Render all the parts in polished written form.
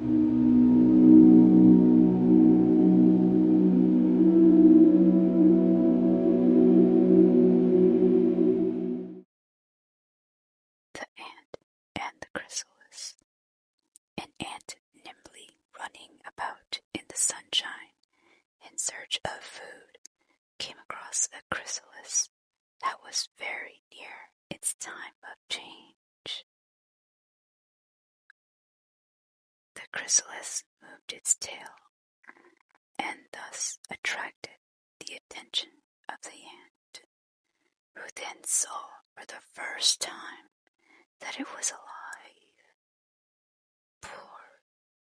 The ant and the chrysalis. An ant nimbly running about in the sunshine in search of food came across a chrysalis that was very near its time of change. The chrysalis moved its tail and thus attracted the attention of the ant, who then saw for the first time that it was alive. Poor,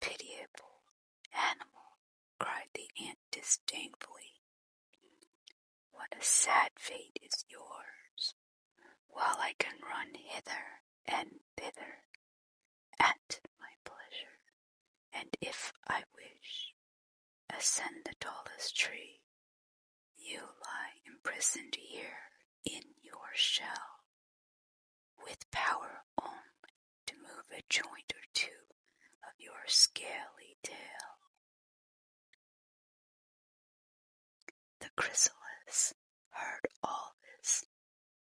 pitiable animal, cried the ant disdainfully. What a sad fate is yours, while I can run hither and thither at my pleasure, and if I wish, ascend the tallest tree. You lie imprisoned here in your shell, with power only to move a joint or two of your scaly tail. The chrysalis heard all this,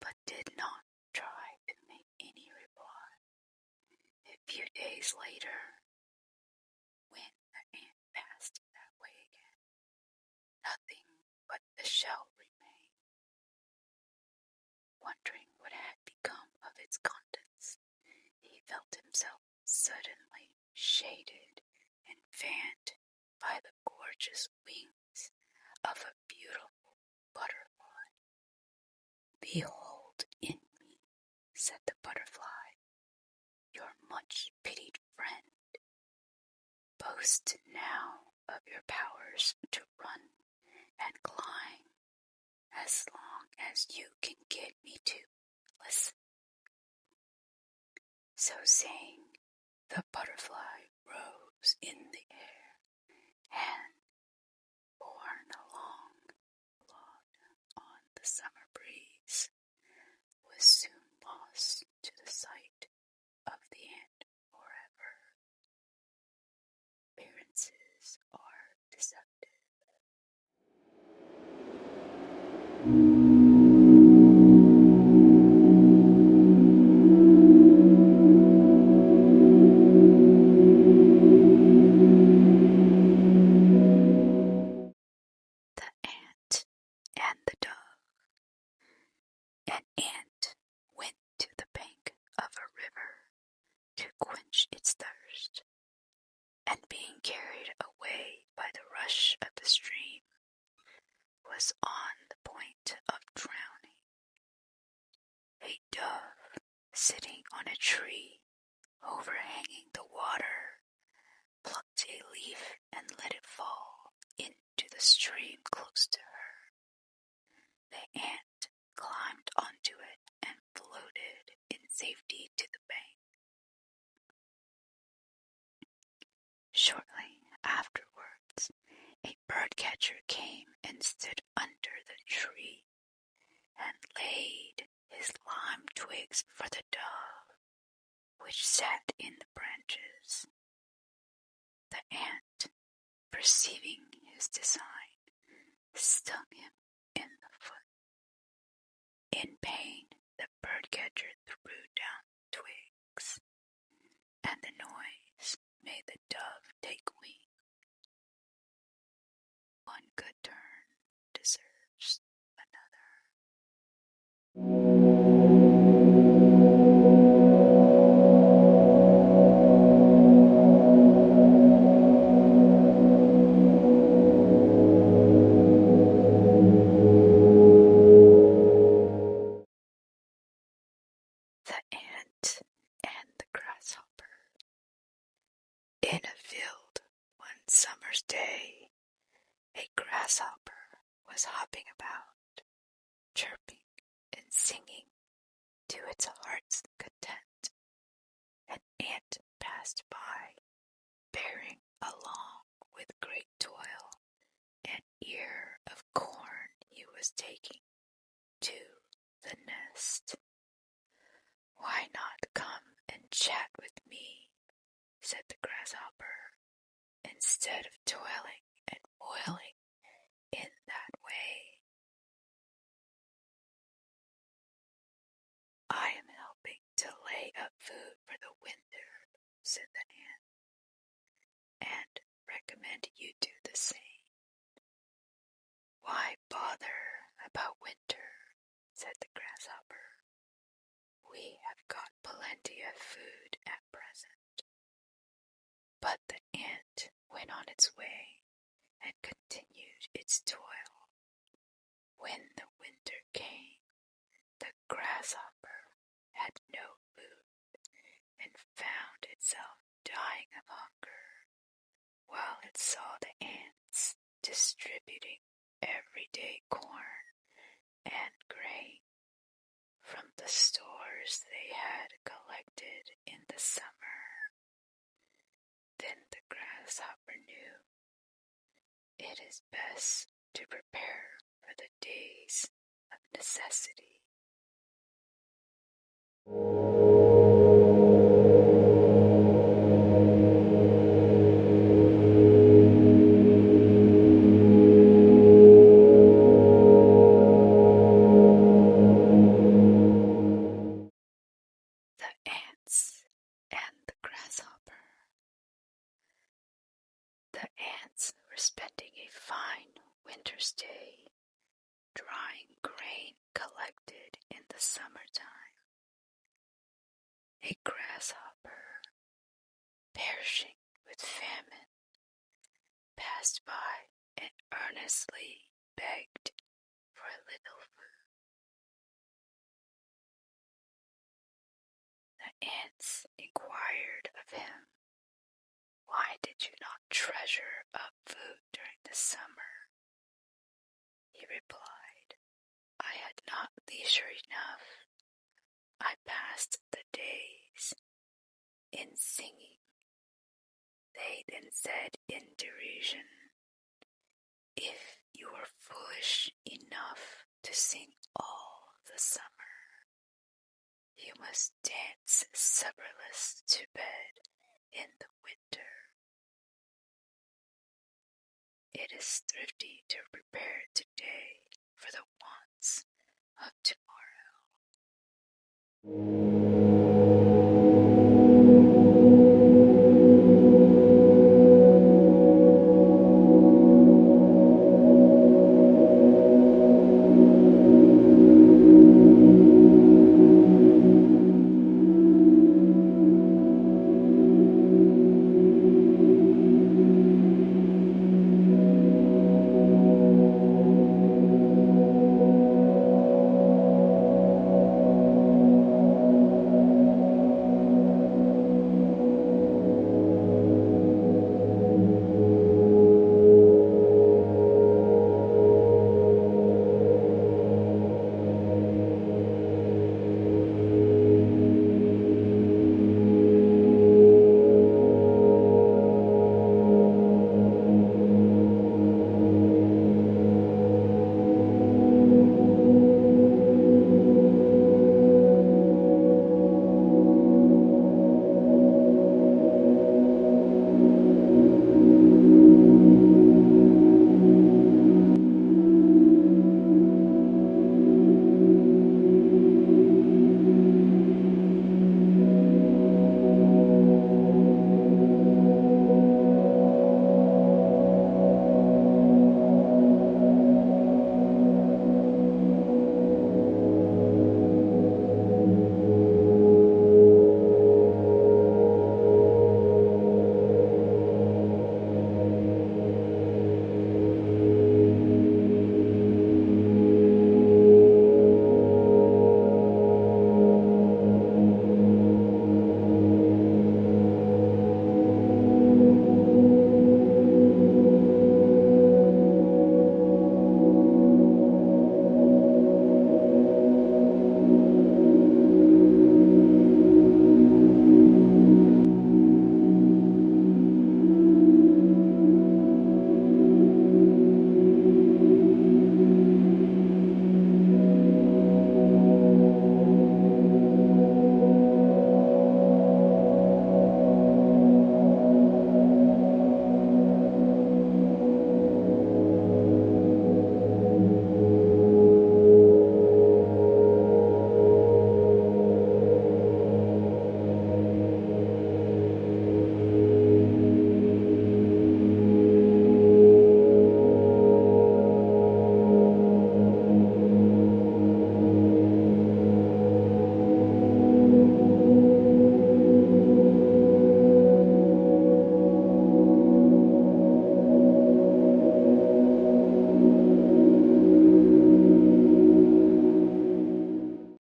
but did not try to make any reply. A few days later, when the ant passed that way again, nothing but the shell remained. Wondering what had become of its contents, he felt himself suddenly shaded and fanned by the gorgeous wings of a beautiful butterfly. Behold in me, said the butterfly, your much-pitied friend. Boast now of your powers to run and climb as long as you can get me to listen. So saying, the butterfly rose in the air and, borne along on the summer breeze, was soon lost to the sight of the ant forever. Appearances are deceptive. The ant and the dove. An ant went to the bank of a river to quench its thirst, and being carried away by the rush of the stream, was on the point of drowning. A dove, sitting on a tree overhanging the water, plucked a leaf and let it fall into the stream close to her. The ant climbed onto it and floated in safety to the bank. Shortly afterwards, a birdcatcher came and stood under the tree and laid his lime twigs for the dove, which sat in the branches. The ant, perceiving his design, stung him in the foot. In pain, the birdcatcher threw down twigs, and the noise made the dove take wing. One good turn deserves another. The ant and the grasshopper. In a field one summer's day, a grasshopper was hopping about, chirping and singing to its heart's content. An ant passed by, bearing along with great toil an ear of corn he was taking to the nest. Why not come and chat with me, said the grasshopper. instead of toiling and moiling in that way. I am helping to lay up food for the winter, said the ant, and recommend you do the same. Why bother about winter, said the grasshopper. We have got plenty of food at present. But the ant went on its way and continued its toil. When the winter came, the grasshopper had no food and found itself dying of hunger, while it saw the ants distributing everyday corn and grain from the stores they had collected in the summer. Then the grasshopper knew it is best to prepare for the days of necessity. The ants and the grasshopper. The ants were spending a fine winter's day drying grain collected in the summertime. A grasshopper, perishing with famine, passed by and earnestly begged for a little food. The ants inquired of him, "Why did you not treasure up food during the summer?" He replied, "I had not leisure enough. I passed the days in singing." They then said in derision, "If you are foolish enough to sing all the summer, you must dance supperless to bed in the winter. It is thrifty to prepare today for the wants of tomorrow."